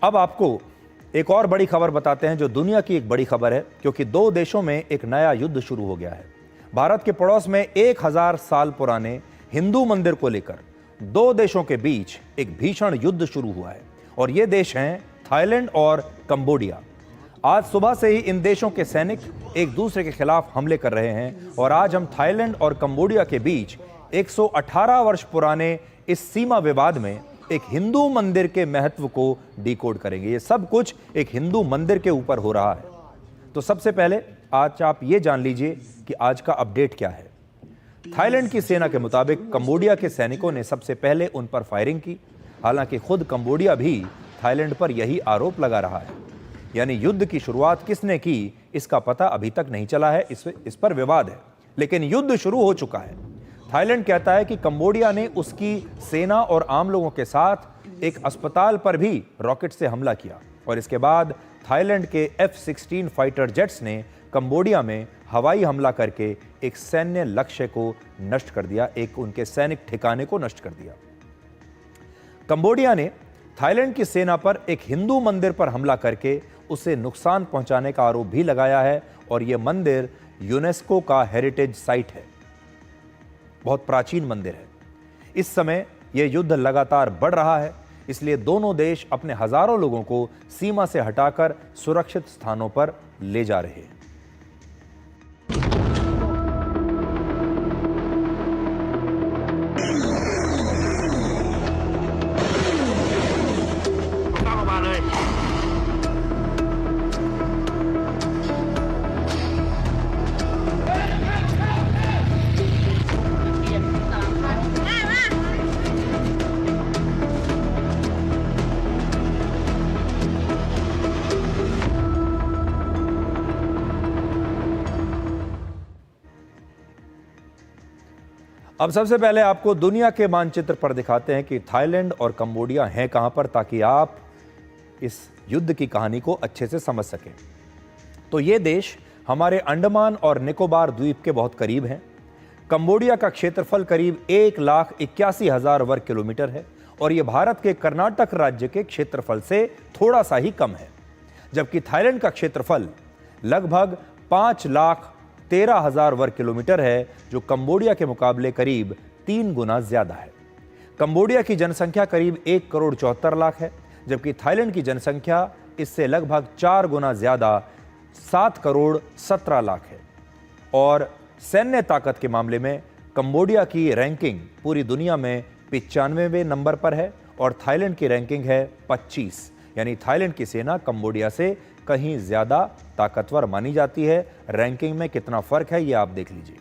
अब आपको एक और बड़ी खबर बताते हैं जो दुनिया की एक बड़ी खबर है, क्योंकि दो देशों में एक नया युद्ध शुरू हो गया है। भारत के पड़ोस में 1000 साल पुराने हिंदू मंदिर को लेकर दो देशों के बीच एक भीषण युद्ध शुरू हुआ है और ये देश हैं थाईलैंड और कंबोडिया। आज सुबह से ही इन देशों के सैनिक एक दूसरे के खिलाफ हमले कर रहे हैं और आज हम थाईलैंड और कंबोडिया के बीच 118 वर्ष पुराने इस सीमा विवाद में एक हिंदू मंदिर के महत्व को डिकोड करेंगे। ये सब कुछ एक हिंदू मंदिर के ऊपर हो रहा है। तो सबसे पहले आज आप ये जान लीजिए कि आज का अपडेट क्या है। थाईलैंड की सेना के मुताबिक कंबोडिया के सैनिकों ने सबसे पहले उन पर फायरिंग की। हालांकि खुद कंबोडिया भी थाईलैंड पर यही आरोप लगा रहा है। यानी युद्ध की शुरुआत किसने की इसका पता अभी तक नहीं चला है, इस पर विवाद है, लेकिन युद्ध शुरू हो चुका है। थाईलैंड कहता है कि कंबोडिया ने उसकी सेना और आम लोगों के साथ एक अस्पताल पर भी रॉकेट से हमला किया और इसके बाद थाईलैंड के F-16 फाइटर जेट्स ने कंबोडिया में हवाई हमला करके एक सैन्य लक्ष्य को नष्ट कर दिया, एक उनके सैनिक ठिकाने को नष्ट कर दिया। कंबोडिया ने थाईलैंड की सेना पर एक हिंदू मंदिर पर हमला करके उसे नुकसान पहुंचाने का आरोप भी लगाया है और यह मंदिर यूनेस्को का हेरिटेज साइट है, बहुत प्राचीन मंदिर है। इस समय यह युद्ध लगातार बढ़ रहा है, इसलिए दोनों देश अपने हजारों लोगों को सीमा से हटाकर सुरक्षित स्थानों पर ले जा रहे हैं। अब सबसे पहले आपको दुनिया के मानचित्र पर दिखाते हैं कि थाईलैंड और कंबोडिया हैं कहां पर, ताकि आप इस युद्ध की कहानी को अच्छे से समझ सकें। तो ये देश हमारे अंडमान और निकोबार द्वीप के बहुत करीब हैं। कंबोडिया का क्षेत्रफल करीब 1,81,000 वर्ग किलोमीटर है और यह भारत के कर्नाटक राज्य के क्षेत्रफल से थोड़ा सा ही कम है, जबकि थाईलैंड का क्षेत्रफल लगभग 5,13,000 वर्ग किलोमीटर है, जो कंबोडिया के मुकाबले करीब 3 गुना ज्यादा है। कंबोडिया की जनसंख्या करीब 1,74,00,000 है, जबकि थाईलैंड की जनसंख्या इससे लगभग 4 गुना ज्यादा 7,17,00,000 है। और सैन्य ताकत के मामले में कंबोडिया की रैंकिंग पूरी दुनिया में 95वें नंबर पर है और थाईलैंड की रैंकिंग है 25। यानी थाईलैंड की सेना कंबोडिया से कहीं ज्यादा ताकतवर मानी जाती है। रैंकिंग में कितना फर्क है यह आप देख लीजिए।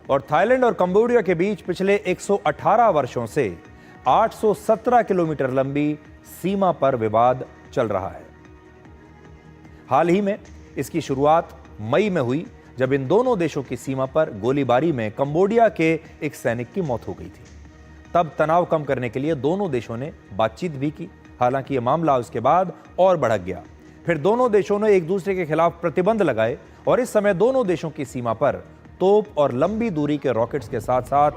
और थाईलैंड और कंबोडिया के बीच पिछले 118 वर्षों से 817 किलोमीटर लंबी सीमा पर विवाद चल रहा है। हाल ही में इसकी शुरुआत मई में हुई, जब इन दोनों देशों की सीमा पर गोलीबारी में कंबोडिया के एक सैनिक की मौत हो गई थी। तब तनाव कम करने के लिए दोनों देशों ने बातचीत भी की। हालांकि यह मामला उसके बाद और भड़क गया। फिर दोनों देशों ने एक दूसरे के खिलाफ प्रतिबंध लगाए और इस समय दोनों देशों की सीमा पर तोप और लंबी दूरी के रॉकेट्स के साथ साथ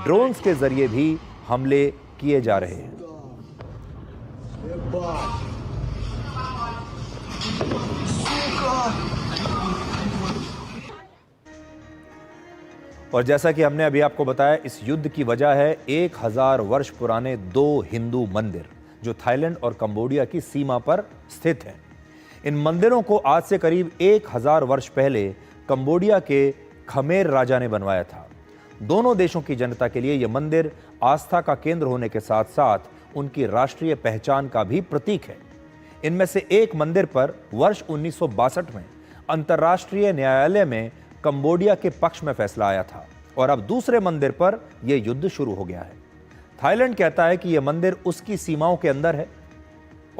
ड्रोन्स के जरिए भी हमले किए जा रहे हैं। और जैसा कि हमने अभी आपको बताया, इस युद्ध की वजह है 1000 वर्ष पुराने दो हिंदू मंदिर जो थाईलैंड और कंबोडिया की सीमा पर स्थित हैं। इन मंदिरों को आज से करीब 1000 वर्ष पहले कंबोडिया के खमेर राजा ने बनवाया था। दोनों देशों की जनता के लिए यह मंदिर आस्था का केंद्र होने के साथ साथ उनकी राष्ट्रीय पहचान का भी प्रतीक है। इनमें से एक मंदिर पर वर्ष 1962 में अंतर्राष्ट्रीय न्यायालय में कंबोडिया के पक्ष में फैसला आया था और अब दूसरे मंदिर पर यह युद्ध शुरू हो गया है। थाईलैंड कहता है कि यह मंदिर उसकी सीमाओं के अंदर है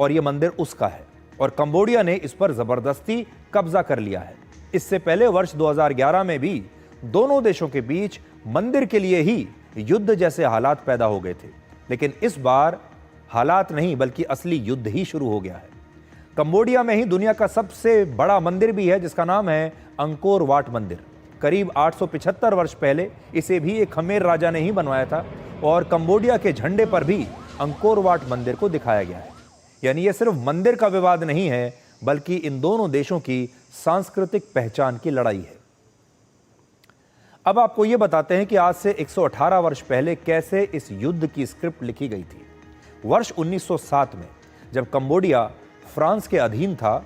और यह मंदिर उसका है और कंबोडिया ने इस पर जबरदस्ती कब्जा कर लिया है। इससे पहले वर्ष 2011 में भी दोनों देशों के बीच मंदिर के लिए ही युद्ध जैसे हालात पैदा हो गए थे। लेकिन इस बार हालात नहीं बल्कि असली युद्ध ही शुरू हो गया है। कंबोडिया में ही दुनिया का सबसे बड़ा मंदिर भी है जिसका नाम है अंकोर वाट मंदिर। करीब 875 वर्ष पहले इसे भी एक खमेर राजा ने ही बनवाया था और कंबोडिया के झंडे पर भी अंकोर वाट मंदिर को दिखाया गया है। यानी यह सिर्फ मंदिर का विवाद नहीं है बल्कि इन दोनों देशों की सांस्कृतिक पहचान की लड़ाई है। अब आपको यह बताते हैं कि आज से 118 वर्ष पहले कैसे इस युद्ध की स्क्रिप्ट लिखी गई थी। वर्ष 1907 में जब कंबोडिया फ्रांस के अधीन था,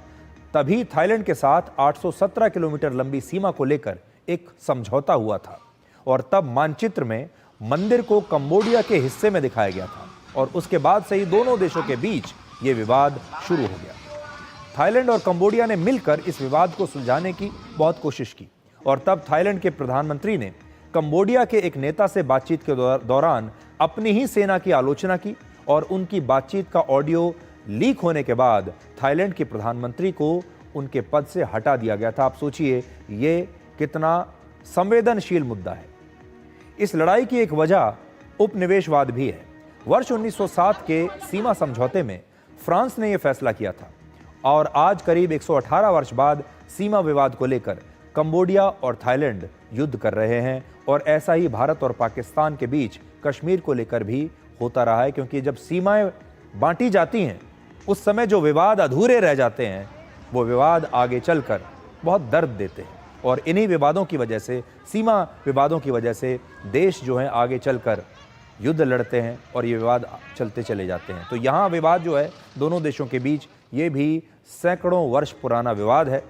तभी थाईलैंड के साथ 817 किलोमीटर लंबी सीमा को लेकर एक समझौता हुआ था और तब मानचित्र में मंदिर को कंबोडिया के हिस्से में दिखाया गया था और उसके बाद से ही दोनों देशों के बीच यह विवाद शुरू हो गया। थाईलैंड और कंबोडिया ने मिलकर इस विवाद को सुलझाने की बहुत कोशिश की और तब थाईलैंड के प्रधानमंत्री ने कंबोडिया के एक नेता से बातचीत के दौरान अपनी ही सेना की आलोचना की और उनकी बातचीत का ऑडियो लीक होने के बाद थाईलैंड के प्रधानमंत्री को उनके पद से हटा दिया गया था। आप सोचिए ये कितना संवेदनशील मुद्दा है। इस लड़ाई की एक वजह उपनिवेशवाद भी है। वर्ष 1907 के सीमा समझौते में फ्रांस ने यह फैसला किया था और आज करीब 118 वर्ष बाद सीमा विवाद को लेकर कंबोडिया और थाईलैंड युद्ध कर रहे हैं और ऐसा ही भारत और पाकिस्तान के बीच कश्मीर को लेकर भी होता रहा है, क्योंकि जब सीमाएं बांटी जाती हैं उस समय जो विवाद अधूरे रह जाते हैं वो विवाद आगे चलकर बहुत दर्द देते हैं और इन्हीं विवादों की वजह से, सीमा विवादों की वजह से देश जो हैं आगे चलकर युद्ध लड़ते हैं और ये विवाद चलते चले जाते हैं। तो यहाँ विवाद जो है दोनों देशों के बीच, ये भी सैकड़ों वर्ष पुराना विवाद है,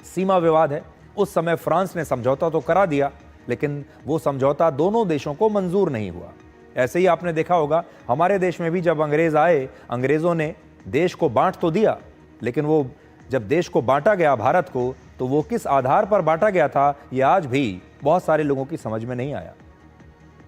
सीमा विवाद है। उस समय फ्रांस ने समझौता तो करा दिया लेकिन वो समझौता दोनों देशों को मंजूर नहीं हुआ। ऐसे ही आपने देखा होगा हमारे देश में भी जब अंग्रेज आए, अंग्रेज़ों ने देश को बांट तो दिया लेकिन वो जब देश को बांटा गया भारत को, तो वो किस आधार पर बांटा गया था ये आज भी बहुत सारे लोगों की समझ में नहीं आया।